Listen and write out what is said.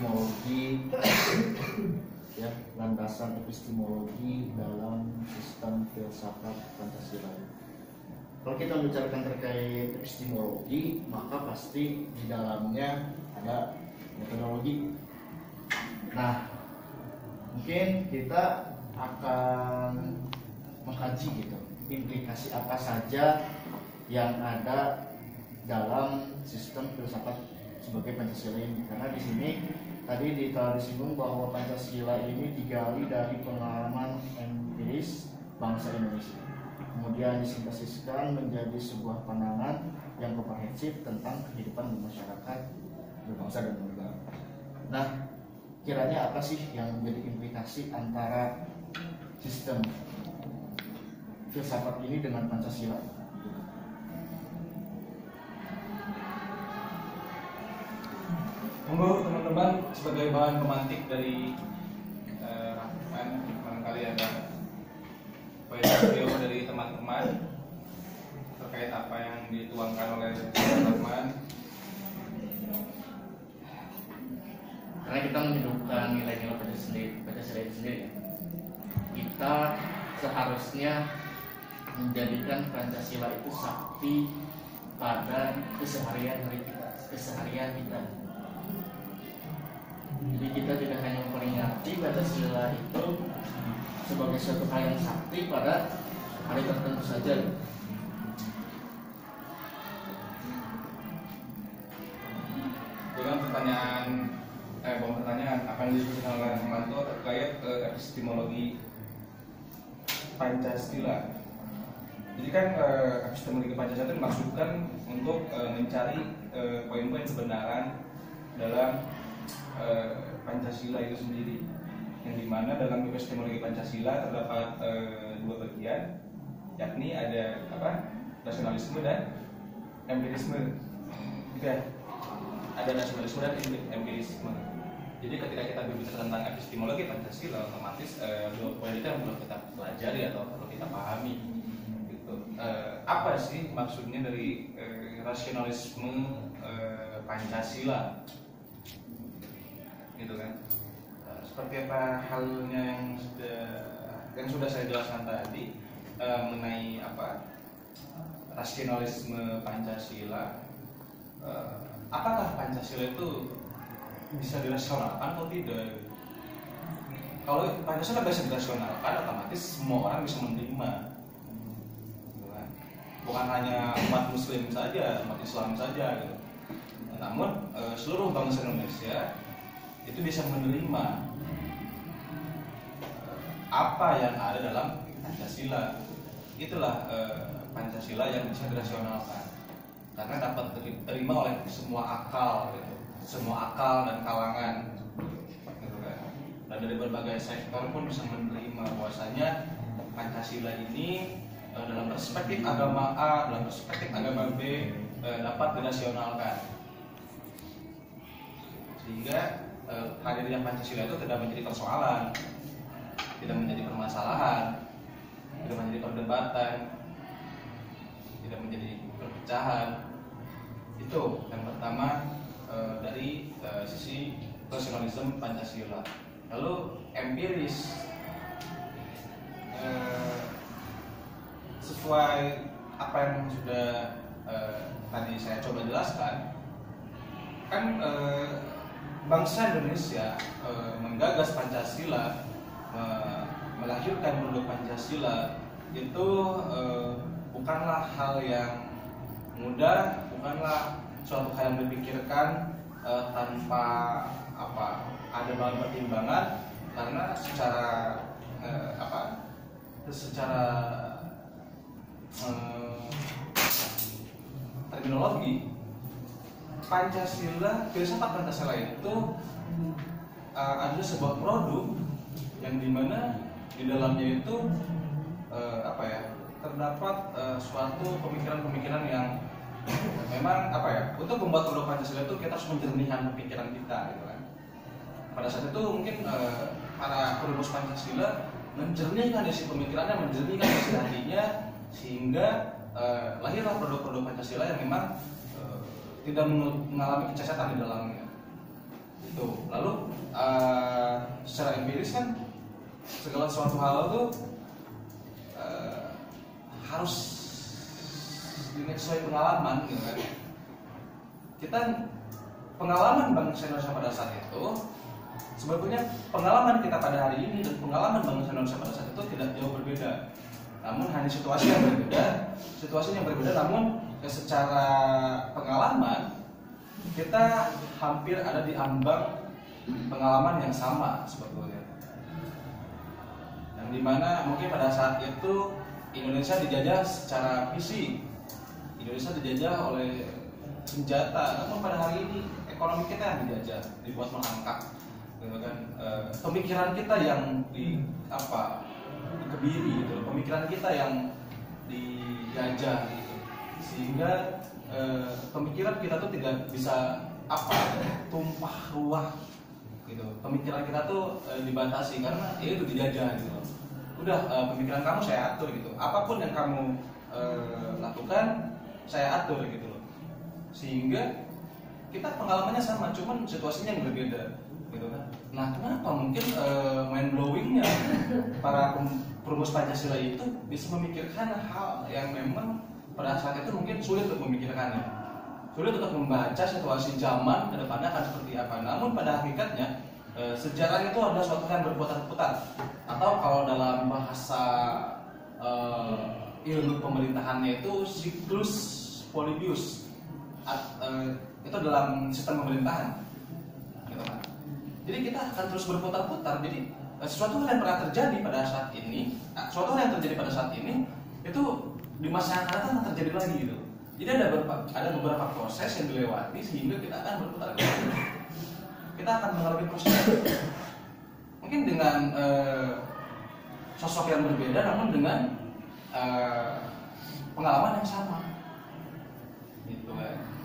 epistemologi ya, landasan epistemologi dalam sistem filsafat Pancasila. Kalau kita membicarakan terkait epistemologi, maka pasti di dalamnya ada metodologi. Nah, mungkin kita akan mengkaji gitu, implikasi apa saja yang ada dalam sistem filsafat sebagai Pancasila ini. Karena di sini tadi telah disinggung bahwa Pancasila ini digali dari pengalaman empiris bangsa Indonesia, kemudian disintesiskan menjadi sebuah pandangan yang komprehensif tentang kehidupan masyarakat berbangsa dan bernegara. Nah, kiranya apa sih yang menjadi implikasi antara sistem filsafat ini dengan Pancasila? Monggo teman-teman, sebagai bahan pemantik dari rangkuman, barangkali ada poin dari teman-teman terkait apa yang dituangkan oleh teman-teman. Karena kita menghidupkan nilai-nilai Pancasila itu sendiri, kita seharusnya menjadikan Pancasila itu sakti pada keseharian kita. Jadi kita tidak hanya memperingati Pancasila itu sebagai suatu hal yang sakti pada hari tertentu saja. Dengan pertanyaan apa yang disebutkan oleh Hermanto terkait epistemologi Pancasila. Jadi kan epistemologi Pancasila itu dimaksudkan untuk mencari poin-poin kebenaran dalam Pancasila itu sendiri, yang dimana dalam epistemologi Pancasila terdapat dua bagian, yakni ada nasionalisme dan empirisme. Ada nasionalisme dan empirisme. Jadi ketika kita berbicara tentang epistemologi Pancasila, otomatis dua poin itu yang perlu kita pelajari atau perlu kita pahami. Gitu. Apa sih maksudnya dari rasionalisme Pancasila? Gitu kan? Seperti apa halnya yang sudah saya jelaskan tadi mengenai rasionalisme Pancasila. Apakah Pancasila itu bisa dirasionalkan atau tidak? Kalau Pancasila bisa dirasionalkan, otomatis semua orang bisa menerima. Bukan hanya umat Muslim saja, umat Islam saja, gitu. Namun seluruh bangsa Indonesia itu bisa menerima apa yang ada dalam Pancasila. Itulah Pancasila yang bisa dirasionalkan, karena dapat diterima oleh semua akal, gitu. Semua akal dan kalangan, gitu kan. Dan dari berbagai sektor pun bisa menerima bahwasanya Pancasila ini dalam perspektif agama A, dalam perspektif agama B dapat dirasionalkan, sehingga hadirnya Pancasila itu tidak menjadi persoalan, tidak menjadi permasalahan, tidak menjadi perdebatan, tidak menjadi perpecahan. Itu yang pertama dari sisi rasionalisme Pancasila. Lalu empiris, sesuai apa yang sudah tadi saya coba jelaskan, kan bangsa Indonesia menggagas Pancasila, melahirkan produk Pancasila itu bukanlah hal yang mudah, bukanlah suatu hal yang dipikirkan tanpa ada bahan pertimbangan, karena secara terminologi Pancasila, filsafat Pancasila itu adalah sebuah produk yang dimana di dalamnya itu terdapat suatu pemikiran-pemikiran yang memang untuk membuat produk Pancasila itu kita harus menjernihkan pemikiran kita, gitu kan. Pada saat itu mungkin para perumus Pancasila menjernihkan isi pemikirannya, menjernihkan isi hatinya, sehingga lahirlah produk-produk Pancasila yang memang tidak mengalami kecacatan di dalamnya. Itu. Lalu secara empiris kan segala suatu hal itu harus sesuai pengalaman gitu kan. Kita pengalaman bangsa Indonesia pada saat itu sebetulnya pengalaman kita pada hari ini dan pengalaman bangsa Indonesia pada saat itu tidak jauh berbeda. Namun hanya situasinya berbeda namun secara pengalaman kita hampir ada di ambang pengalaman yang sama sebetulnya. Yang dimana mungkin pada saat itu Indonesia dijajah secara fisik, Indonesia dijajah oleh senjata, namun pada hari ini ekonomi kita yang dijajah, dibuat merangkak, gitu kan. Pemikiran kita yang dikebiri, gitu. Pemikiran kita yang dijajah, gitu. Sehingga pemikiran kita tuh tidak bisa tumpah ruah, gitu. Pemikiran kita tuh dibatasi karena itu dijajah, gitu. Udah pemikiran kamu saya atur, gitu. Apapun yang kamu lakukan saya atur, gitu loh. Sehingga kita pengalamannya sama, cuman situasinya yang berbeda, gitu kan. Nah, kenapa mungkin mind blowingnya para perumus Pancasila itu bisa memikirkan hal yang memang pada saat itu mungkin sulit untuk memikirkannya, sulit untuk membaca situasi zaman ke depannya akan seperti apa. Namun pada hakikatnya sejarah itu adalah suatu yang berputar-putar, atau kalau dalam bahasa ilmu pemerintahannya itu siklus Polybius. Itu dalam sistem pemerintahan, gitu kan. Jadi kita akan terus berputar-putar. Jadi sesuatu hal yang pernah terjadi pada saat ini, itu di masa yang akan datang terjadi lagi, gitu. Jadi ada beberapa proses yang dilewati sehingga kita akan berputar-putar. Kita akan mengalami proses mungkin dengan sosok yang berbeda, namun dengan pengalaman yang sama, gitu kan.